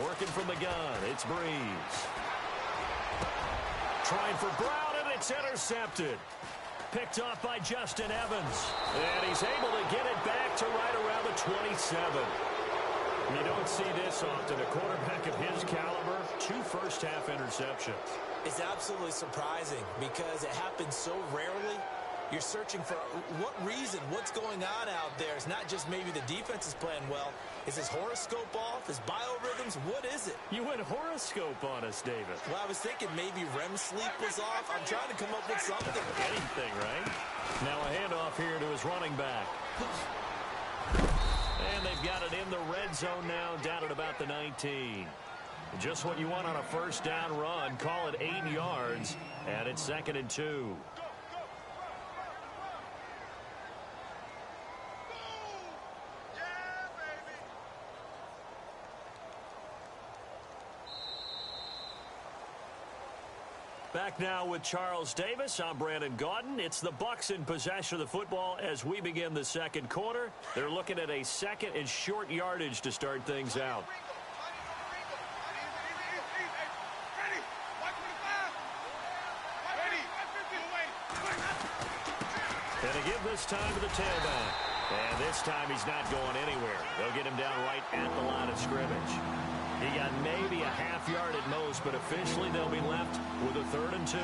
Working from the gun, it's Breeze. Trying for Brown, and it's intercepted. Picked off by Justin Evans. And he's able to get it back to right around the 27. You don't see this often. A quarterback of his caliber, 2 first-half interceptions. It's absolutely surprising because it happens so rarely. You're searching for what reason, what's going on out there. It's not just maybe the defense is playing well. Is his horoscope off? His biorhythms? What is it? You went horoscope on us, David. Well, I was thinking maybe REM sleep was off. I'm trying to come up with something. Anything, right? Now a handoff here to his running back. And they've got it in the red zone now, down at about the 19. Just what you want on a first down run. Call it 8 yards, and it's 2nd and 2. Back now with Charles Davis. I'm Brandon Gaudin. It's the Bucs in possession of the football as we begin the second quarter. They're looking at a 2nd and short yardage to start things out. And a give this time to the tailback. And this time he's not going anywhere. They'll get him down right at the line of scrimmage. He got maybe a half yard at most, but officially they'll be left with a 3rd and 2.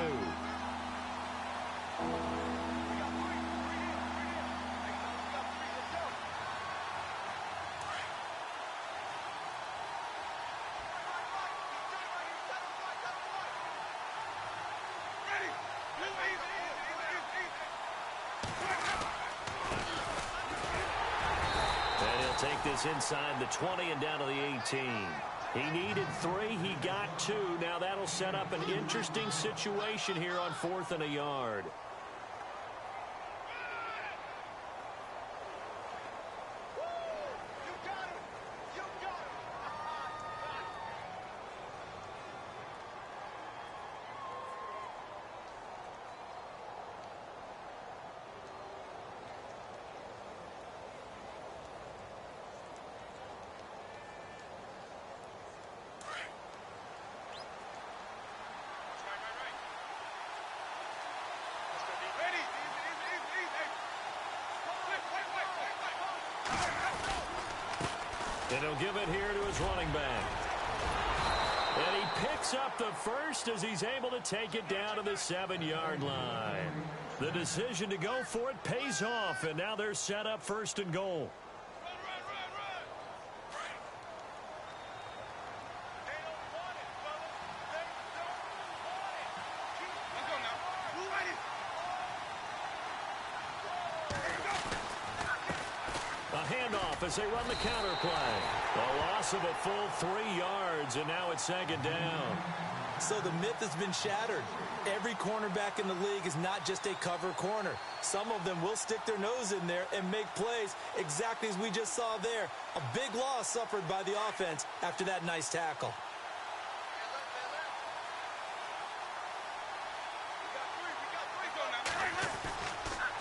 And he'll take this inside the 20 and down to the 18. He needed 3. He got 2. Now that'll set up an interesting situation here on 4th and a yard. And he'll give it here to his running back. And he picks up the first as he's able to take it down to the 7-yard line. The decision to go for it pays off, and now they're set up 1st and goal. As they run the counter play. A loss of a full 3 yards, and now it's 2nd down. So the myth has been shattered. Every cornerback in the league is not just a cover corner. Some of them will stick their nose in there and make plays exactly as we just saw there. A big loss suffered by the offense after that nice tackle.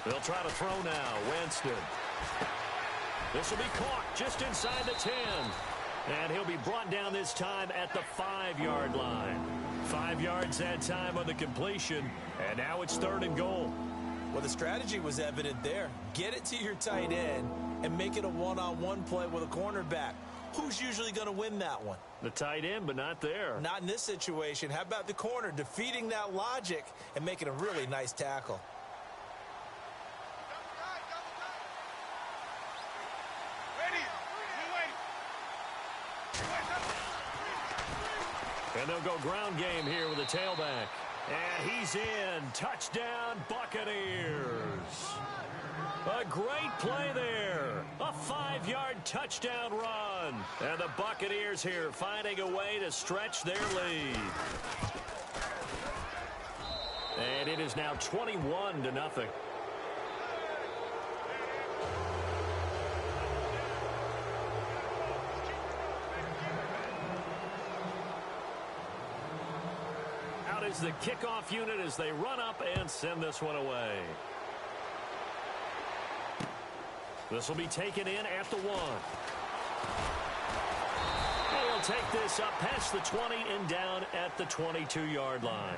They'll try to throw now. Winston. This will be caught just inside the 10. And he'll be brought down this time at the 5-yard line. 5 yards that time on the completion. And now it's 3rd and goal. Well, the strategy was evident there. Get it to your tight end and make it a one-on-one play with a cornerback. Who's usually going to win that one? The tight end, but not there. Not in this situation. How about the corner defeating that logic and making a really nice tackle? And they'll go ground game here with the tailback. And he's in. Touchdown, Buccaneers. A great play there. A 5-yard touchdown run. And the Buccaneers here finding a way to stretch their lead. And it is now 21-0. Is the kickoff unit as they run up and send this one away. This will be taken in at the 1. He'll take this up past the 20 and down at the 22-yard line.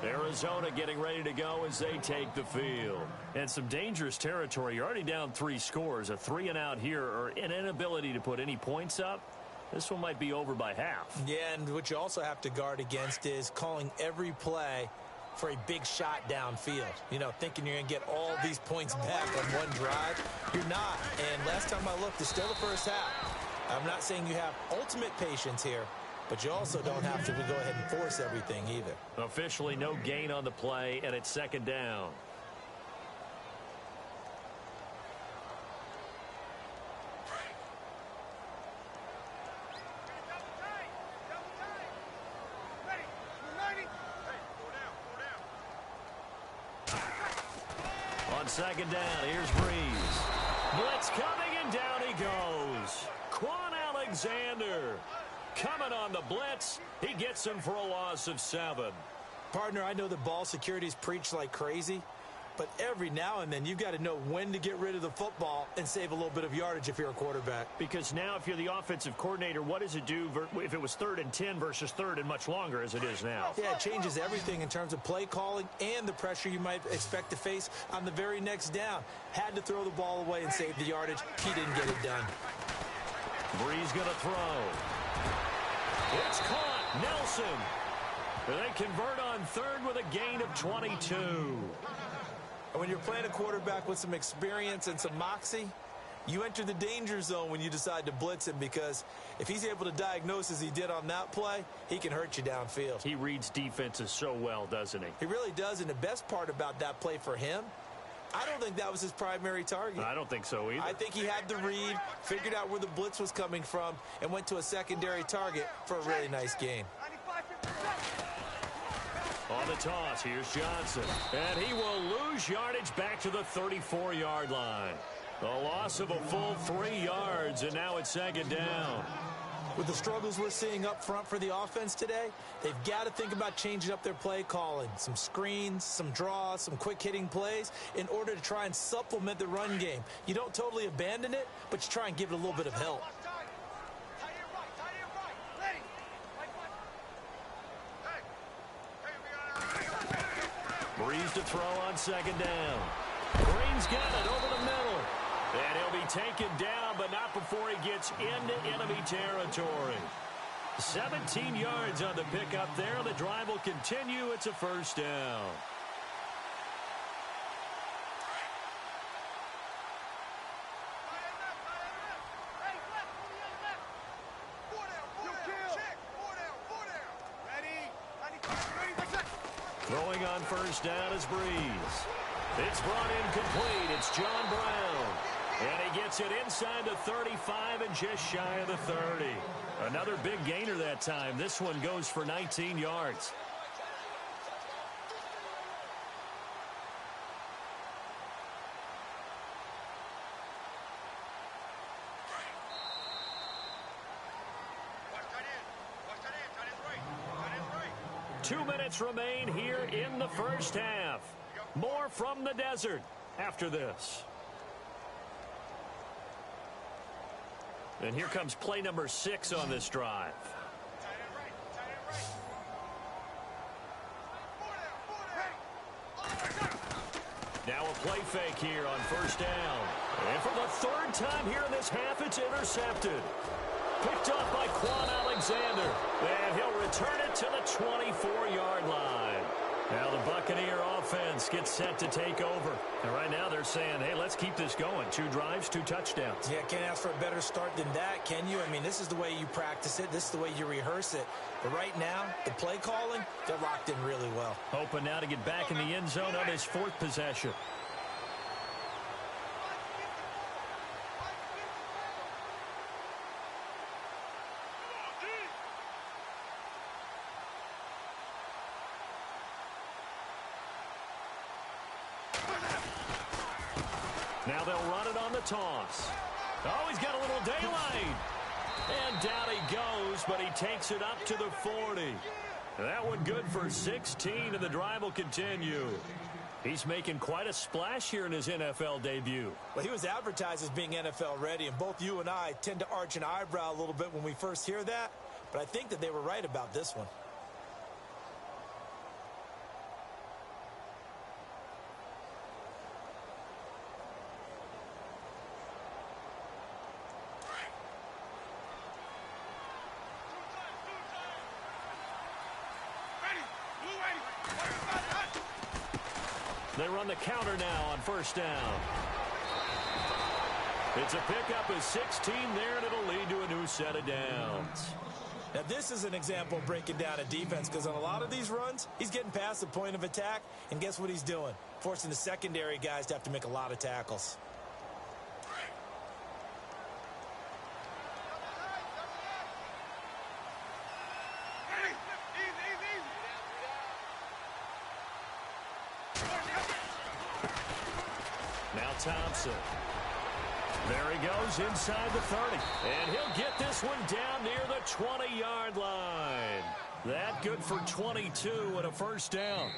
Arizona getting ready to go as they take the field. And some dangerous territory. You're already down 3 scores. A 3-and-out here or an inability to put any points up. This one might be over by half. Yeah, and what you also have to guard against is calling every play for a big shot downfield. You know, thinking you're going to get all these points back on one drive. You're not. And last time I looked, it's still the first half. I'm not saying you have ultimate patience here, but you also don't have to go ahead and force everything either. Officially no gain on the play, and it's 2nd down. On 2nd down, here's Breeze. Blitz coming, and down he goes. Quan Alexander coming on the blitz. He gets him for a loss of 7. Partner, I know that ball security is preached like crazy, but every now and then you've got to know when to get rid of the football and save a little bit of yardage if you're a quarterback. Because now if you're the offensive coordinator, what does it do if it was 3rd and 10 versus 3rd and much longer as it is now? Yeah, it changes everything in terms of play calling and the pressure you might expect to face on the very next down. Had to throw the ball away and save the yardage. He didn't get it done. Breeze going to throw. It's caught. Nelson. They convert on 3rd with a gain of 22. And when you're playing a quarterback with some experience and some moxie, you enter the danger zone when you decide to blitz him, because if he's able to diagnose as he did on that play, he can hurt you downfield. He reads defenses so well, doesn't he? He really does, and the best part about that play for him, I don't think that was his primary target. I don't think so either. I think he had the read, figured out where the blitz was coming from, and went to a secondary target for a really nice gain. On the toss, here's Johnson. And he will lose yardage back to the 34-yard line. A loss of a full 3 yards, and now it's 2nd down. With the struggles we're seeing up front for the offense today, they've got to think about changing up their play calling. Some screens, some draws, some quick-hitting plays in order to try and supplement the run game. You don't totally abandon it, but you try and give it a little bit of help. Breeze to throw on 2nd down. Green's got it over the middle. And he'll be taken down, but not before he gets into enemy territory. 17 yards on the pickup there. The drive will continue. It's a 1st down. Throwing on 1st down is Breeze. It's brought in complete. It's John Brown. And he gets it inside the 35 and just shy of the 30. Another big gainer that time. This one goes for 19 yards. Two minutes remain here in the 1st half. More from the desert after this. And here comes play number 6 on this drive. Now a play fake here on 1st down. And for the 3rd time here in this half, it's intercepted. Picked up by Quan Alexander. And he'll return it to the 24-yard line. Now the Buccaneer offense gets set to take over. And right now they're saying, hey, let's keep this going. 2 drives, 2 touchdowns. Yeah, can't ask for a better start than that, can you? I mean, this is the way you practice it. This is the way you rehearse it. But right now, the play calling, they're locked in really well. Hoping now to get back in the end zone on his 4th possession. Now they'll run it on the toss. Oh, he's got a little daylight. And down he goes, but he takes it up to the 40. That one good for 16, and the drive will continue. He's making quite a splash here in his NFL debut. Well, he was advertised as being NFL ready, and both you and I tend to arch an eyebrow a little bit when we first hear that. but I think that they were right about this one. They run the counter now on first down. It's a pickup of 16 there, and it'll lead to a new set of downs. Now, this is an example of breaking down a defense, because on a lot of these runs, he's getting past the point of attack, and guess what he's doing? Forcing the secondary guys to have to make a lot of tackles. Now Thompson. There he goes inside the 30. And he'll get this one down near the 20-yard line. That good for 22 and a first down.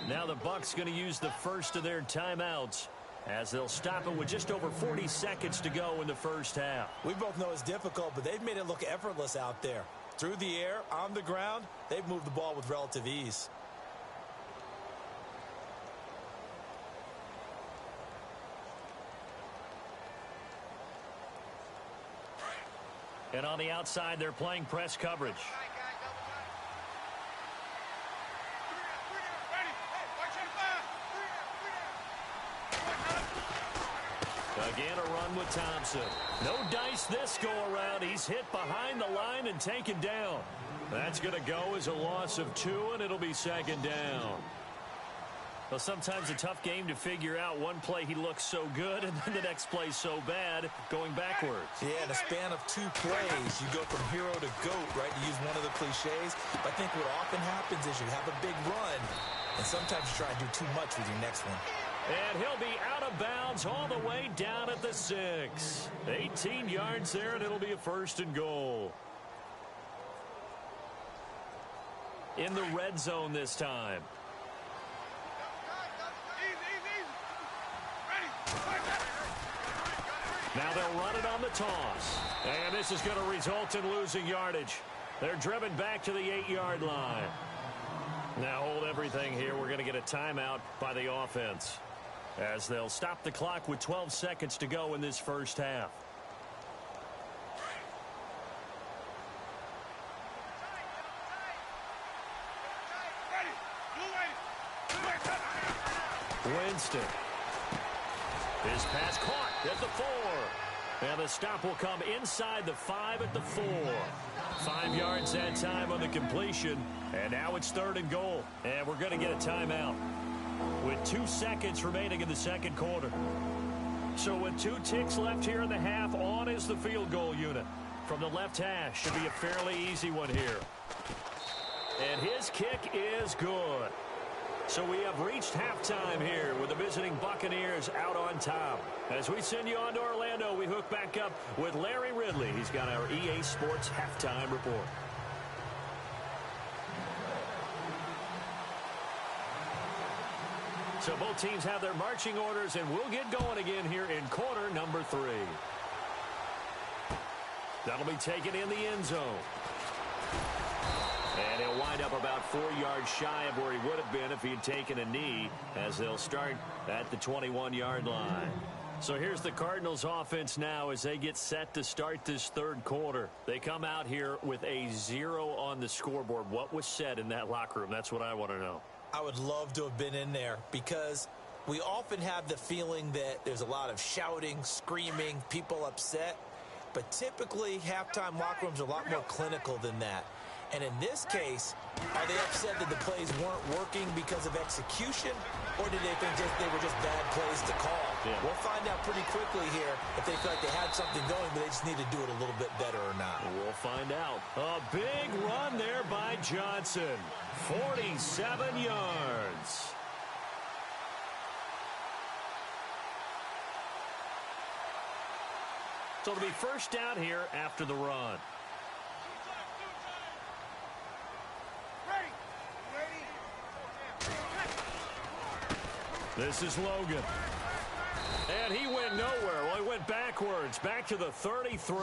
Now the Bucs going to use the first of their timeouts as they'll stop it with just over 40 seconds to go in the first half. We both know it's difficult, but they've made it look effortless out there. Through the air, on the ground, they've moved the ball with relative ease. And on the outside, they're playing press coverage. Again, a run with Thompson. No dice this go-around. He's hit behind the line and taken down. That's going to go as a loss of 2, and it'll be second down. Well, sometimes a tough game to figure out. One play he looks so good, and then the next play so bad, going backwards. Yeah, in a span of 2 plays, you go from hero to GOAT, right, to use one of the cliches. But I think what often happens is you have a big run, and sometimes you try to do too much with your next one. And he'll be out of bounds all the way down at the 6. 18 yards there, and it'll be a first and goal. In the red zone this time. Now they'll run it on the toss. And this is going to result in losing yardage. They're driven back to the 8-yard line. Now hold everything here. We're going to get a timeout by the offense, as they'll stop the clock with 12 seconds to go in this first half. Winston. His pass caught at the 4. And the stop will come inside the 5 at the 4. 5 yards that time on the completion. And now it's 3rd and goal. And we're going to get a timeout with 2 seconds remaining in the second quarter. So with 2 ticks left here in the half, on is the field goal unit. From the left hash, should be a fairly easy one here. And his kick is good. So we have reached halftime here with the visiting Buccaneers out on top. As we send you on to Orlando, we hook back up with Larry Ridley. He's got our EA Sports halftime report. So both teams have their marching orders, and we'll get going again here in quarter number 3. That'll be taken in the end zone. And he'll wind up about 4 yards shy of where he would have been if he had taken a knee, as they'll start at the 21-yard line. So here's the Cardinals offense now as they get set to start this third quarter. They come out here with a 0 on the scoreboard. What was said in that locker room? That's what I want to know. I would love to have been in there, because we often have the feeling that there's a lot of shouting, screaming, people upset. But typically, halftime locker rooms are a lot more clinical than that. And in this case, are they upset that the plays weren't working because of execution, or did they think they were just bad plays to call? Yeah. We'll find out pretty quickly here if they feel like they had something going, but they just need to do it a little bit better or not. We'll find out. A big run there by Johnson. 47 yards. So it'll be first down here after the run. This is Logan. And And he went nowhere. Well, he went backwards, back to the 33.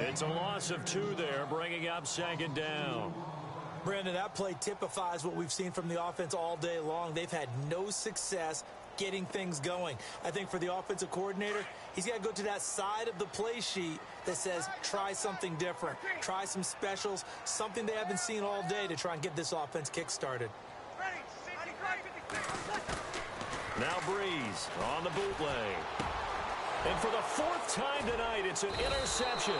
It's a loss of 2 there, bringing up second down. Brandon, that play typifies what we've seen from the offense all day long. They've had no success getting things going. I think for the offensive coordinator, he's got to go to that side of the play sheet that says try something different, try some specials, something they haven't seen all day to try and get this offense kick-started. Now Breeze on the bootleg. And for the 4th time tonight, it's an interception.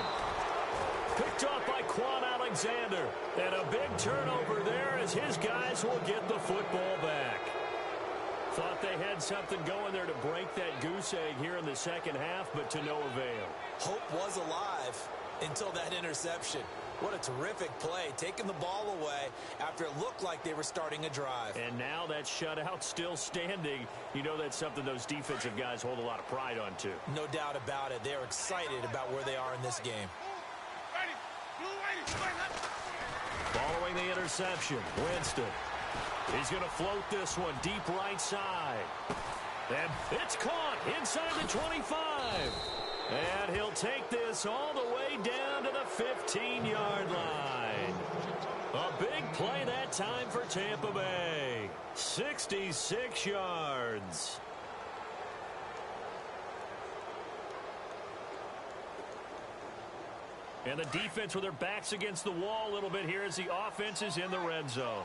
Picked off by Quan Alexander. And a big turnover there as his guys will get the football back. Thought they had something going there to break that goose egg here in the second half, but to no avail. Hope was alive until that interception. What a terrific play, taking the ball away after it looked like they were starting a drive. And now that shutout still standing. You know that's something those defensive guys hold a lot of pride on, too. No doubt about it. They're excited about where they are in this game. Following the interception, Winston. He's going to float this one deep right side. And it's caught inside the 25. And he'll take this all the way down to the 15-yard line. A big play that time for Tampa Bay. 66 yards. And the defense with their backs against the wall a little bit here as the offense is in the red zone.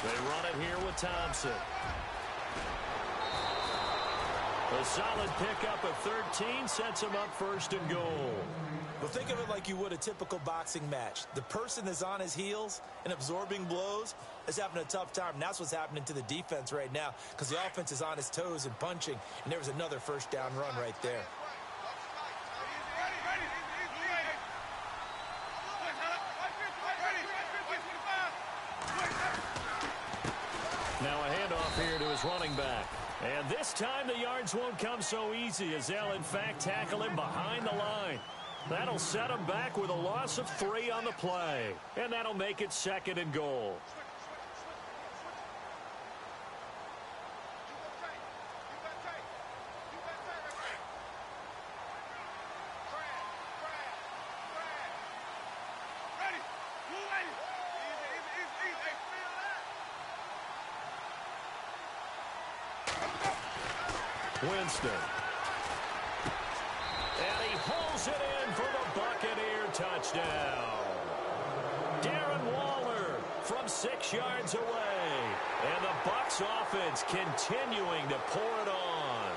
They run it here with Thompson. A solid pickup of 13 sets him up 1st and goal. Well, think of it like you would a typical boxing match. The person that's on his heels and absorbing blows is having a tough time. And that's what's happening to the defense right now because the offense is on his toes and punching. And there was another 1st down run right there. Now a handoff here to his running back. And this time the yards won't come so easy as they'll, in fact, tackle him behind the line. That'll set him back with a loss of 3 on the play. And that'll make it 2nd and goal. Winston. And he hauls it in for the Buccaneer touchdown. Darren Waller from 6 yards away. And the Bucs offense continuing to pour it on.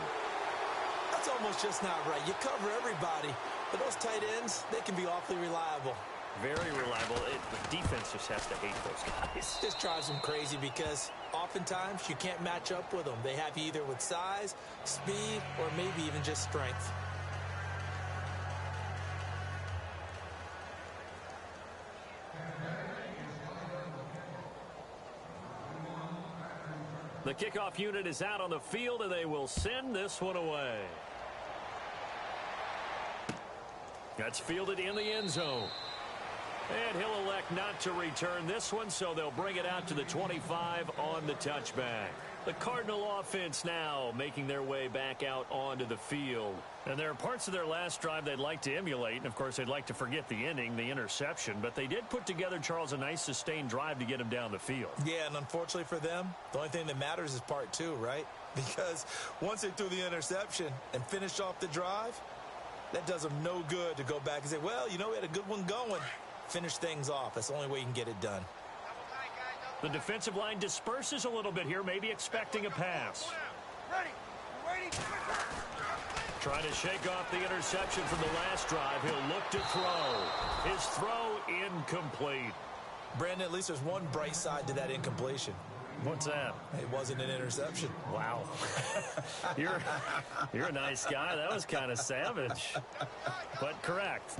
That's almost just not right. You cover everybody, but those tight ends, they can be awfully reliable. Very reliable. The defense just has to hate those guys. This drives them crazy because oftentimes you can't match up with them. They have you either with size, speed, or maybe even just strength. The kickoff unit is out on the field, and they will send this one away. That's fielded in the end zone. And he'll elect not to return this one, so they'll bring it out to the 25 on the touchback. The Cardinal offense now making their way back out onto the field. And there are parts of their last drive they'd like to emulate, and of course they'd like to forget the inning, the interception, but they did put together, Charles, a nice sustained drive to get him down the field. Yeah, and unfortunately for them, the only thing that matters is part 2, right? Because once they threw the interception and finished off the drive, that does them no good to go back and say, well, you know, we had a good one going. Finish things off. That's the only way you can get it done. The defensive line disperses a little bit here, maybe expecting a pass. Trying to shake off the interception from the last drive. He'll look to throw. His throw incomplete. Brandon, at least there's one bright side to that incompletion. What's that? It wasn't an interception. Wow. You're a nice guy. That was kind of savage. But correct.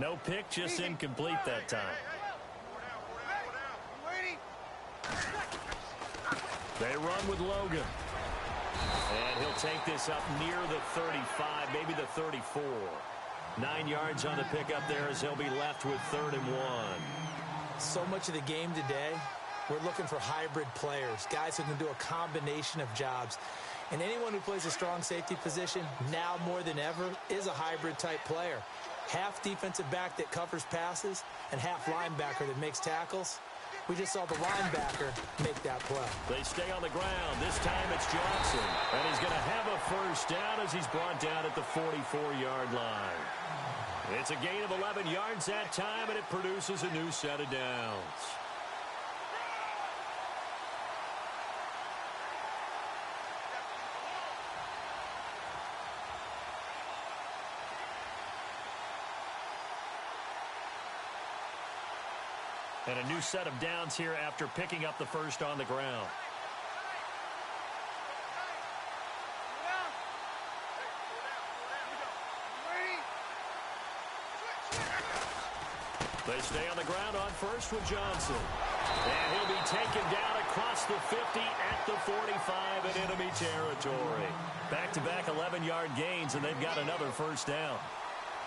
No pick, just incomplete that time. They run with Logan. And he'll take this up near the 35, maybe the 34. 9 yards on the pickup there as he'll be left with 3rd and 1. So much of the game today, we're looking for hybrid players, guys who can do a combination of jobs. And anyone who plays a strong safety position, now more than ever, is a hybrid-type player. Half defensive back that covers passes and half linebacker that makes tackles. We just saw the linebacker make that play. They stay on the ground. This time it's Johnson. And he's going to have a first down as he's brought down at the 44-yard line. It's a gain of 11 yards that time, and it produces a new set of downs. And a new set of downs here after picking up the first on the ground. They stay on the ground on first with Johnson. And he'll be taken down across the 50 at the 45 in enemy territory. Back-to-back 11-yard gains, and they've got another first down.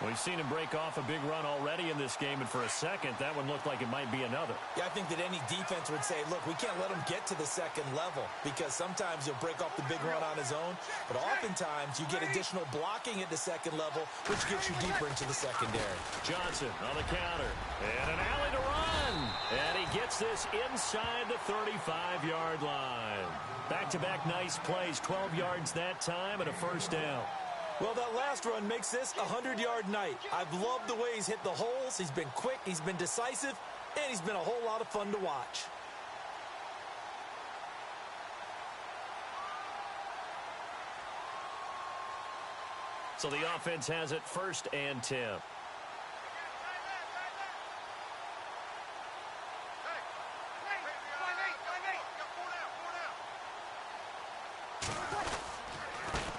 We've seen him break off a big run already in this game, and for a second, that one looked like it might be another. Yeah, I think that any defense would say, look, we can't let him get to the second level because sometimes he'll break off the big run on his own, but oftentimes you get additional blocking at the second level, which gets you deeper into the secondary. Johnson on the counter, and an alley to run, and he gets this inside the 35-yard line. Back-to-back nice plays, 12 yards that time, and a first down. Well, that last run makes this a 100-yard night. I've loved the way he's hit the holes. He's been quick, he's been decisive, and he's been a whole lot of fun to watch. So the offense has it 1st and 10.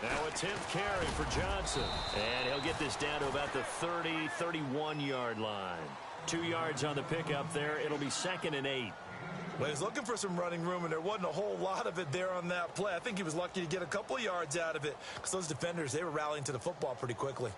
Now a 10th carry for Johnson. And he'll get this down to about the 30, 31-yard line. 2 yards on the pickup there. It'll be 2nd and 8. Well, he was looking for some running room, and there wasn't a whole lot of it there on that play. I think he was lucky to get a couple yards out of it because those defenders, they were rallying to the football pretty quickly.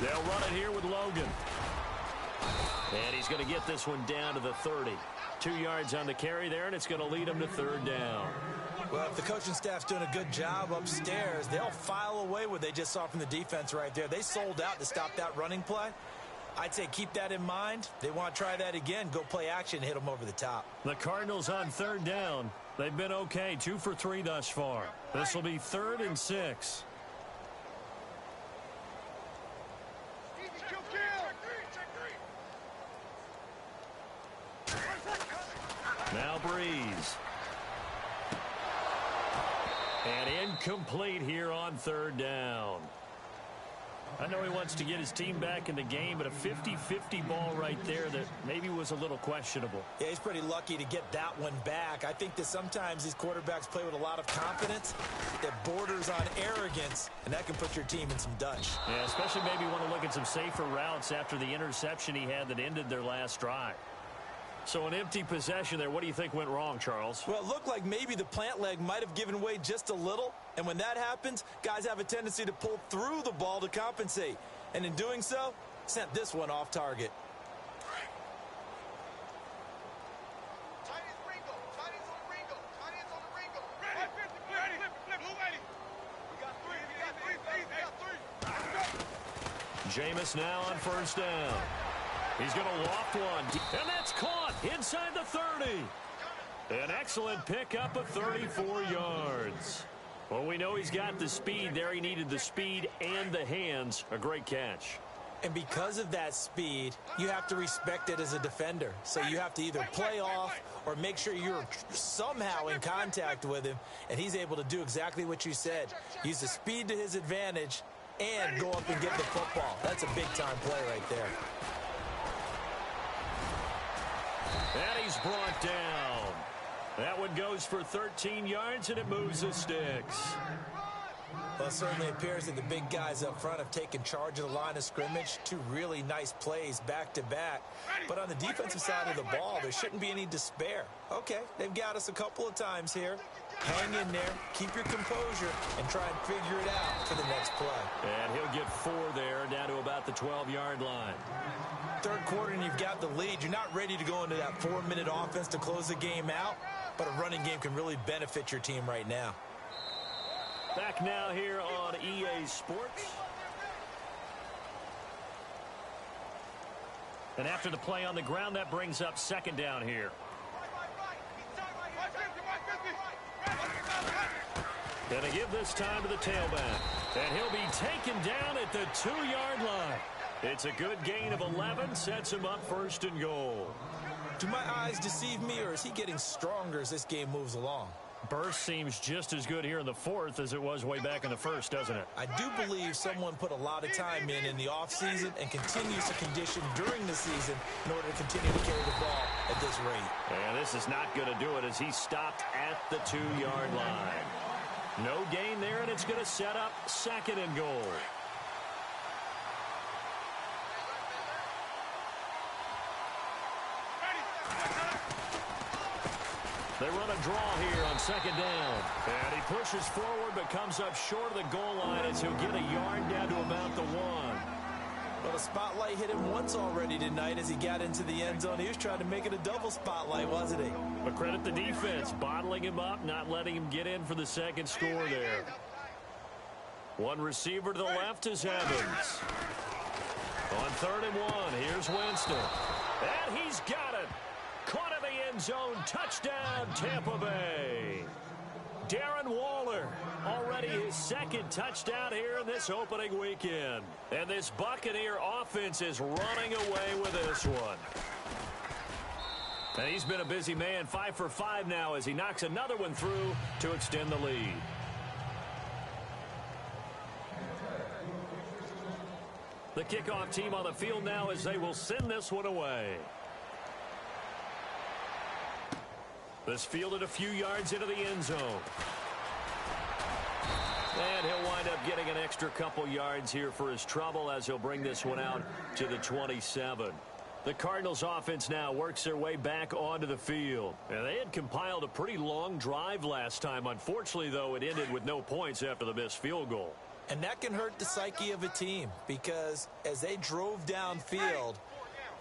They'll run it here with Logan. And he's going to get this one down to the 30. 2 yards on the carry there, and it's going to lead him to 3rd down. Well, if the coaching staff's doing a good job upstairs, they'll file away what they just saw from the defense right there. They sold out to stop that running play. I'd say keep that in mind. They want to try that again, go play action, hit them over the top. The Cardinals on 3rd down. They've been okay, 2 for 3 thus far. This will be 3rd and 6. Now Breeze. And incomplete here on 3rd down. I know he wants to get his team back in the game, but a 50-50 ball right there that maybe was a little questionable. Yeah, he's pretty lucky to get that one back. I think that sometimes these quarterbacks play with a lot of confidence that borders on arrogance, and that can put your team in some Dutch. Yeah, especially maybe want to look at some safer routes after the interception he had that ended their last drive. So an empty possession there. What do you think went wrong, Charles? Well, it looked like maybe the plant leg might have given way just a little. And when that happens, guys have a tendency to pull through the ball to compensate. And in doing so, sent this one off target. Jameis now on 1st down. He's going to loft one, and that's caught inside the 30. An excellent pickup of 34 yards. Well, we know he's got the speed there. He needed the speed and the hands. A great catch. And because of that speed, you have to respect it as a defender. So you have to either play off or make sure you're somehow in contact with him, and he's able to do exactly what you said. Use the speed to his advantage and go up and get the football. That's a big-time play right there. And he's brought down. That one goes for 13 yards, and it moves the sticks. Well, it certainly appears that the big guys up front have taken charge of the line of scrimmage. Two really nice plays back-to-back. But on the defensive side of the ball, there shouldn't be any despair. Okay, they've got us a couple of times here. Hang in there, keep your composure, and try and figure it out for the next play. And he'll get 4 there, down to about the 12-yard line. Third quarter, and you've got the lead. You're not ready to go into that 4-minute offense to close the game out, but a running game can really benefit your team right now. Back now here on EA Sports. And after the play on the ground, that brings up second down here. Gonna give this time to the tailback. And he'll be taken down at the 2-yard line. It's a good gain of 11, sets him up first and goal. Do my eyes deceive me, or is he getting stronger as this game moves along? Burst seems just as good here in the fourth as it was way back in the first, doesn't it? I do believe someone put a lot of time in the offseason and continues to condition during the season in order to continue to carry the ball at this rate. And this is not going to do it as he stopped at the 2-yard line. No gain there, and it's going to set up second and goal. They run a draw here on second down. And he pushes forward but comes up short of the goal line as he'll get a yard down to about the 1. Well, the spotlight hit him once already tonight as he got into the end zone. He was trying to make it a double spotlight, wasn't he? But credit the defense, bottling him up, not letting him get in for the second score there. One receiver to the left is Evans. On 3rd and 1, here's Winston. And he's got it. Caught in the end zone. Touchdown, Tampa Bay. Darren Waller, already his second touchdown here in this opening weekend. And this Buccaneer offense is running away with this one. And he's been a busy man, 5 for 5 now as he knocks another one through to extend the lead. The kickoff team on the field now as they will send this one away. This fielded a few yards into the end zone. And he'll wind up getting an extra couple yards here for his trouble as he'll bring this one out to the 27. The Cardinals offense now works their way back onto the field. And they had compiled a pretty long drive last time. Unfortunately, though, it ended with no points after the missed field goal. And that can hurt the psyche of a team because as they drove downfield,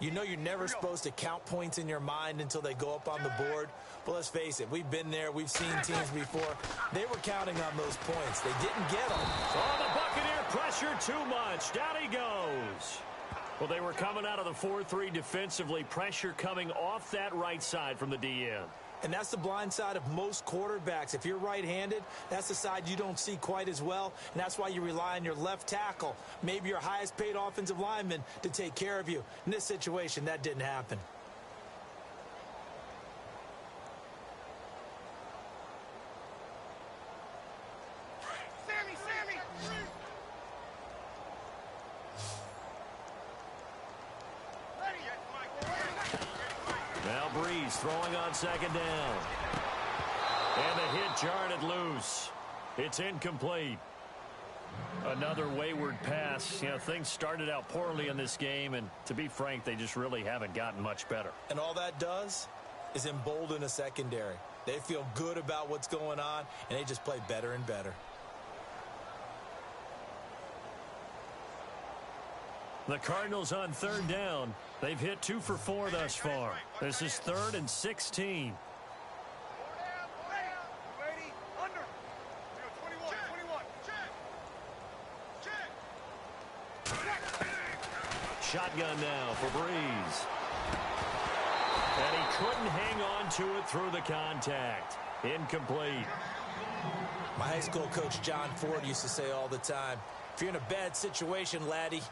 you know you're never supposed to count points in your mind until they go up on the board. But let's face it, we've been there. We've seen teams before. They were counting on those points. They didn't get them. Oh, the Buccaneer pressure too much. Down he goes. Well, they were coming out of the 4-3 defensively. Pressure coming off that right side from the DN. And that's the blind side of most quarterbacks. If you're right-handed, that's the side you don't see quite as well, and that's why you rely on your left tackle, maybe your highest-paid offensive lineman, to take care of you. In this situation, that didn't happen. Throwing on second down. And the hit jarred it loose. It's incomplete. Another wayward pass. You know, things started out poorly in this game, and to be frank, they just really haven't gotten much better. And all that does is embolden a secondary. They feel good about what's going on, and they just play better and better. The Cardinals on 3rd down. They've hit 2 for 4 thus far. This is 3rd and 16. Shotgun now for Breeze. And he couldn't hang on to it through the contact. Incomplete. My high school coach John Ford used to say all the time, if you're in a bad situation, laddie,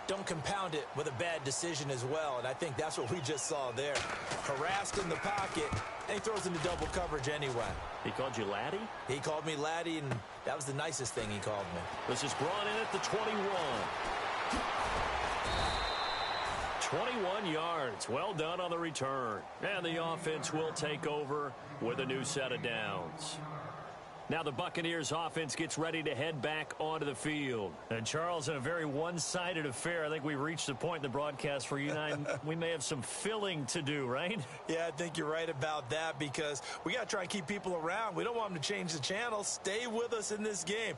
don't compound it with a bad decision as well. And I think that's what we just saw there. Harassed in the pocket, and he throws into double coverage anyway. He called you laddie? He called me laddie, and that was the nicest thing he called me. This is brought in at the 21. 21 yards. Well done on the return. And the offense will take over with a new set of downs. Now the Buccaneers offense gets ready to head back onto the field. And Charles, in a very one-sided affair, I think we reached the point in the broadcast for you and I, we may have some filling to do, right? Yeah, I think you're right about that because we got to try and keep people around. We don't want them to change the channel. Stay with us in this game.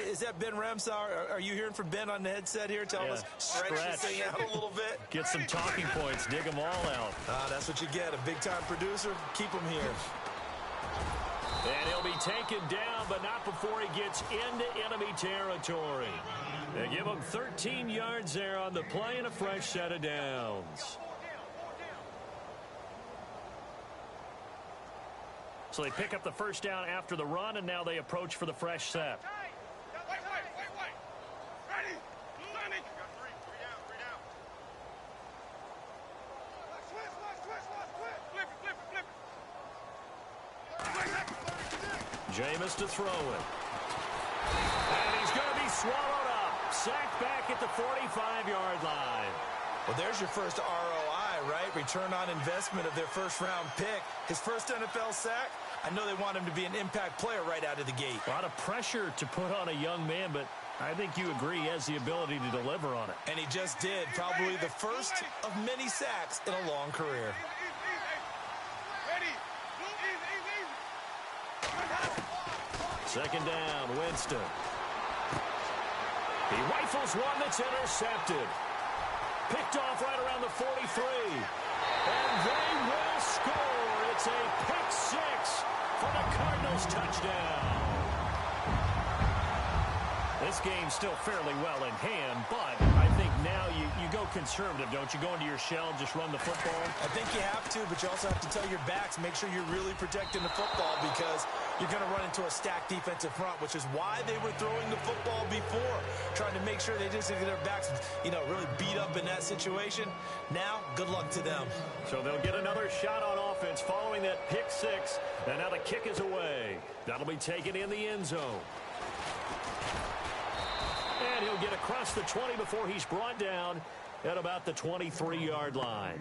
Is that Ben Ramsauer? Are you hearing from Ben on the headset here? Tell us, stretch this thing out a little bit. Get some talking points. Dig them all out. That's what you get. A big-time producer. Keep them here. And he'll be taken down, but not before he gets into enemy territory. They give him 13 yards there on the play and a fresh set of downs. So they pick up the first down after the run, and now they approach for the fresh set. Wait. Ready? Landing. Three down. Flip it. Jameis to throw it. And he's going to be swallowed up. Sacked back at the 45-yard line. Well, there's your first ROI, right? Return on investment of their first-round pick. His first NFL sack. I know they want him to be an impact player right out of the gate. A lot of pressure to put on a young man, but I think you agree he has the ability to deliver on it. And he just did. Probably the first of many sacks in a long career. Second down, Winston. He rifles one that's intercepted. Picked off right around the 43. And they will score. It's a pick six for the Cardinals touchdown. This game's still fairly well in hand, but I think now you go conservative, don't you? Go into your shell and just run the football? I think you have to, but you also have to tell your backs, make sure you're really protecting the football because you're going to run into a stacked defensive front, which is why they were throwing the football before, trying to make sure they just get their backs, really beat up in that situation. Now, good luck to them. So they'll get another shot on offense following that pick six, and now the kick is away. That'll be taken in the end zone. And he'll get across the 20 before he's brought down at about the 23-yard line.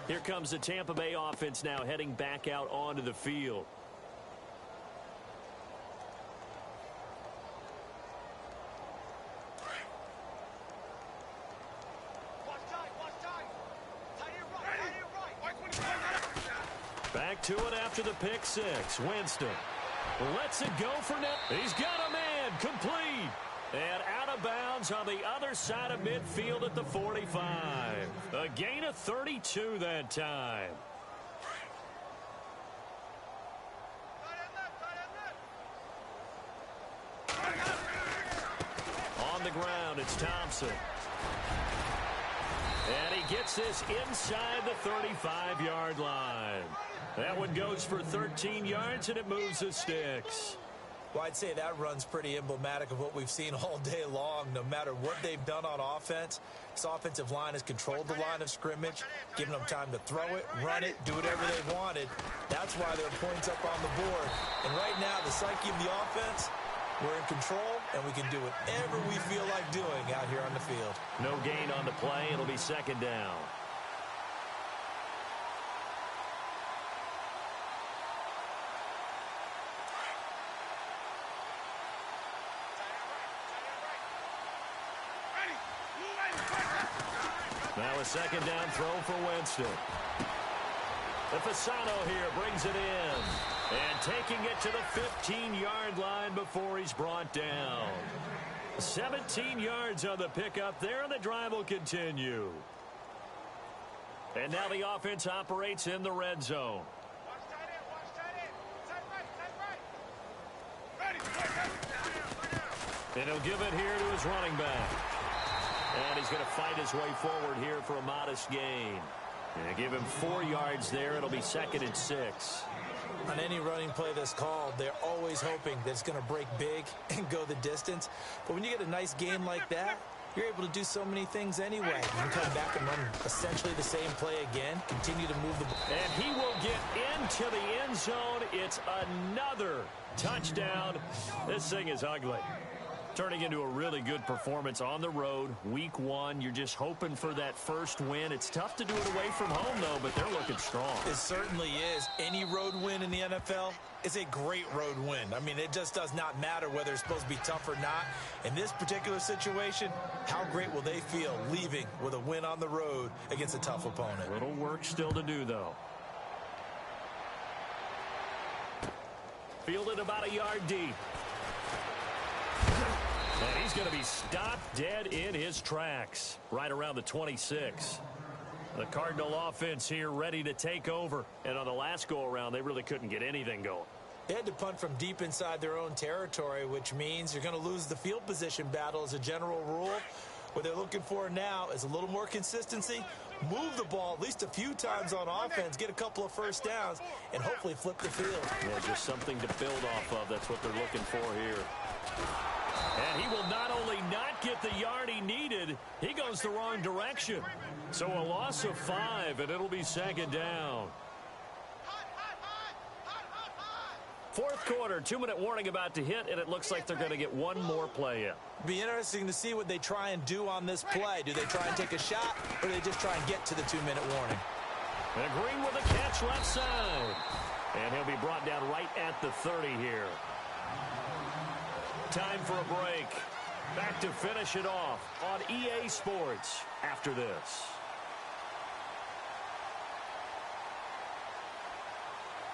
Here comes the Tampa Bay offense now heading back out onto the field. Back to it after the pick six. Winston lets it go for net. He's got a man complete. And out of bounds on the other side of midfield at the 45. A gain of 32 that time. On the ground, it's Thompson. And he gets this inside the 35-yard line. That one goes for 13 yards, and it moves the sticks. Well, I'd say that run's pretty emblematic of what we've seen all day long. No matter what they've done on offense, this offensive line has controlled the line of scrimmage, given them time to throw it, run it, do whatever they wanted. That's why there are points up on the board. And right now, the psyche of the offense, we're in control, and we can do whatever we feel like doing out here on the field. No gain on the play. It'll be second down. Now a second down throw for Winston. The Fasano here brings it in. And taking it to the 15-yard line before he's brought down. 17 yards on the pickup there, and the drive will continue. And now the offense operates in the red zone. And he'll give it here to his running back. And he's going to fight his way forward here for a modest gain. And give him 4 yards there. It'll be 2nd and 6. On any running play that's called, they're always hoping that it's going to break big and go the distance. But when you get a nice gain like that, you're able to do so many things anyway. You can come back and run essentially the same play again, continue to move the ball. And he will get into the end zone. It's another touchdown. This thing is ugly. Turning into a really good performance on the road. Week 1, you're just hoping for that first win. It's tough to do it away from home, though, but they're looking strong. It certainly is. Any road win in the NFL is a great road win. I mean, it just does not matter whether it's supposed to be tough or not. In this particular situation, how great will they feel leaving with a win on the road against a tough opponent? Little work still to do, though. Fielded about a yard deep. And he's going to be stopped dead in his tracks right around the 26. The Cardinal offense here ready to take over. And on the last go-around, they really couldn't get anything going. They had to punt from deep inside their own territory, which means you're going to lose the field position battle as a general rule. What they're looking for now is a little more consistency, move the ball at least a few times on offense, get a couple of first downs, and hopefully flip the field. Yeah, just something to build off of. That's what they're looking for here. And he will not only not get the yard he needed, he goes the wrong direction. So a loss of 5, and it'll be second down. Fourth quarter, 2-minute warning about to hit, and it looks like they're going to get one more play in. Be interesting to see what they try and do on this play. Do they try and take a shot, or do they just try and get to the 2-minute warning? And Green with a catch left side. And he'll be brought down right at the 30 here. Time for a break. Back to finish it off on EA Sports after this.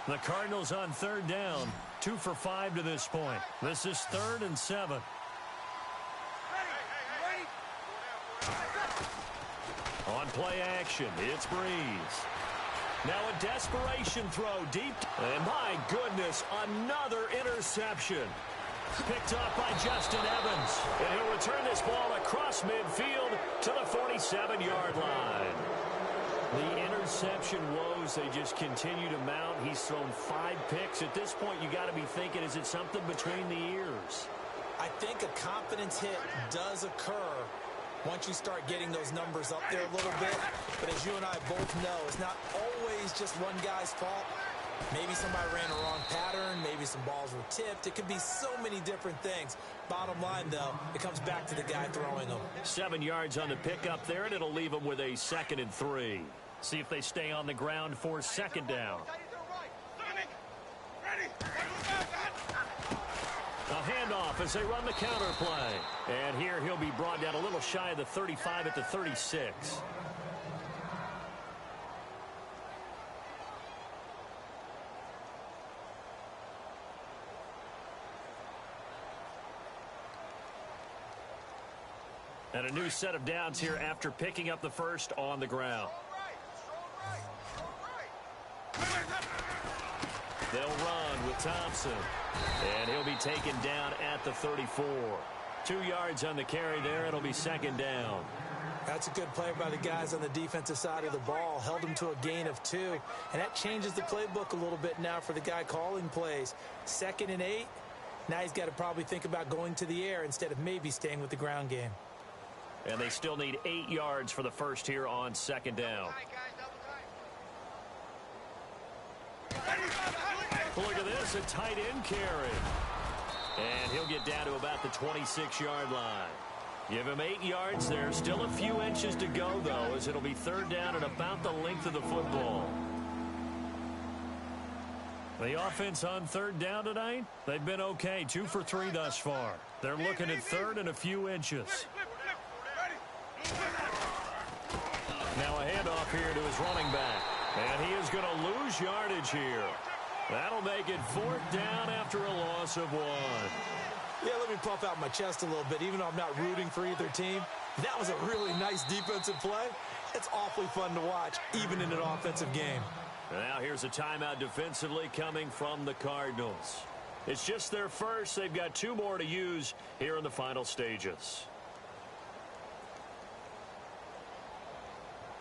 The Cardinals on third down, 2 for 5 to this point. This is 3rd and 7. On play action, it's Breeze. Now a desperation throw deep. And my goodness, another interception. Picked up by Justin Evans. And he'll return this ball across midfield to the 47-yard line. The interception woes, they just continue to mount. He's thrown 5 picks. At this point, you got to be thinking, is it something between the ears? I think a confidence hit does occur once you start getting those numbers up there a little bit. But as you and I both know, it's not always just one guy's fault. Maybe somebody ran a wrong pattern. Maybe some balls were tipped. It could be so many different things. Bottom line, though, it comes back to the guy throwing them. 7 yards on the pickup there, and it'll leave them with a 2nd and 3. See if they stay on the ground for second down. A handoff as they run the counter play. And here he'll be brought down a little shy of the 35 at the 36. And a new set of downs here after picking up the first on the ground. They'll run with Thompson. And he'll be taken down at the 34. 2 yards on the carry there. It'll be second down. That's a good play by the guys on the defensive side of the ball. Held him to a gain of 2. And that changes the playbook a little bit now for the guy calling plays. 2nd and 8. Now he's got to probably think about going to the air instead of maybe staying with the ground game. And they still need 8 yards for the first here on second down. Look at this, a tight end carry. And he'll get down to about the 26-yard line. Give him 8 yards there. Still a few inches to go, though, as it'll be third down and about the length of the football. The offense on third down tonight, they've been okay. 2 for 3 thus far. They're looking at third and a few inches. Now a handoff here to his running back. And he is going to lose yardage here. That'll make it 4th down after a loss of 1. Yeah, let me puff out my chest a little bit, even though I'm not rooting for either team. That was a really nice defensive play. It's awfully fun to watch, even in an offensive game. Now here's a timeout defensively coming from the Cardinals. It's just their first. They've got 2 more to use here in the final stages.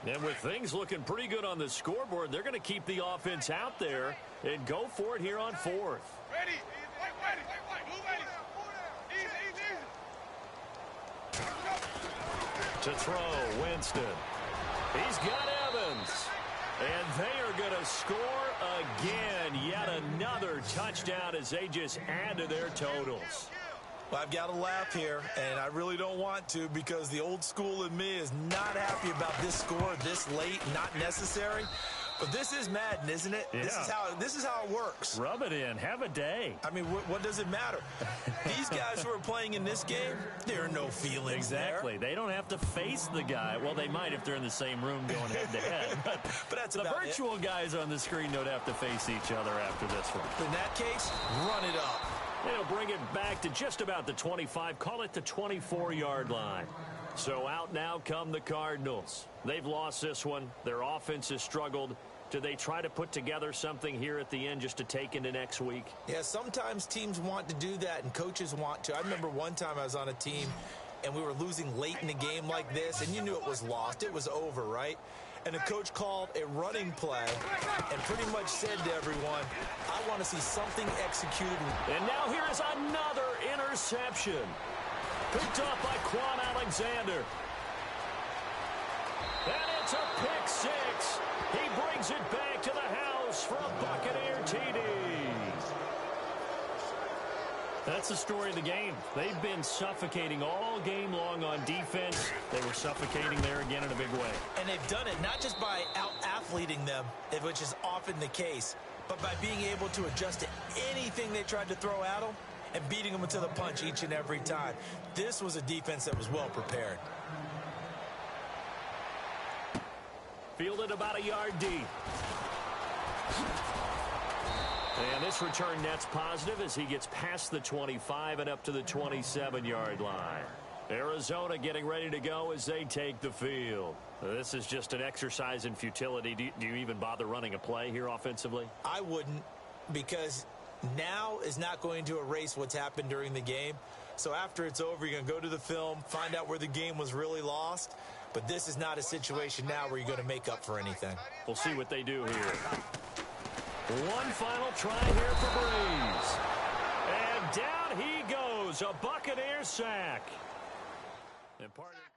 And with things looking pretty good on the scoreboard, they're going to keep the offense out there and go for it here on 4th. Ready. To throw, Winston. He's got Evans. And they are going to score again. Yet another touchdown as they just add to their totals. Well, I've got to laugh here, and I really don't want to because the old school in me is not happy about this score this late, not necessary. But this is Madden, isn't it? Yeah. This is how it works. Rub it in. Have a day. I mean, what does it matter? These guys who are playing in this game, there are no feelings Exactly. there. They don't have to face the guy. Well, they might if they're in the same room going head-to-head. But that's the about virtual guys on the screen don't have to face each other after this one. In that case, run it up. They'll bring it back to just about the 25. Call it the 24-yard line. So out now come the Cardinals. They've lost this one. Their offense has struggled. Do they try to put together something here at the end just to take into next week? Yeah, sometimes teams want to do that and coaches want to. I remember one time I was on a team and we were losing late in the game like this, and you knew it was lost. It was over, right? And the coach called a running play and pretty much said to everyone, I want to see something executed. And now here is another interception. Picked up by Quan Alexander. And it's a pick six. He brings it back to the house for a Buccaneer TD. That's the story of the game. They've been suffocating all game long on defense. They were suffocating there again in a big way. And they've done it not just by out-athleting them, which is often the case, but by being able to adjust to anything they tried to throw at them and beating them to the punch each and every time. This was a defense that was well prepared. Fielded about a yard deep. And this return net's positive as he gets past the 25 and up to the 27-yard line. Arizona getting ready to go as they take the field. This is just an exercise in futility. Do you even bother running a play here offensively? I wouldn't, because now is not going to erase what's happened during the game. So after it's over, you're going to go to the film, find out where the game was really lost. But this is not a situation now where you're going to make up for anything. We'll see what they do here. One final try here for Breeze. And down he goes, a Buccaneer sack. And part of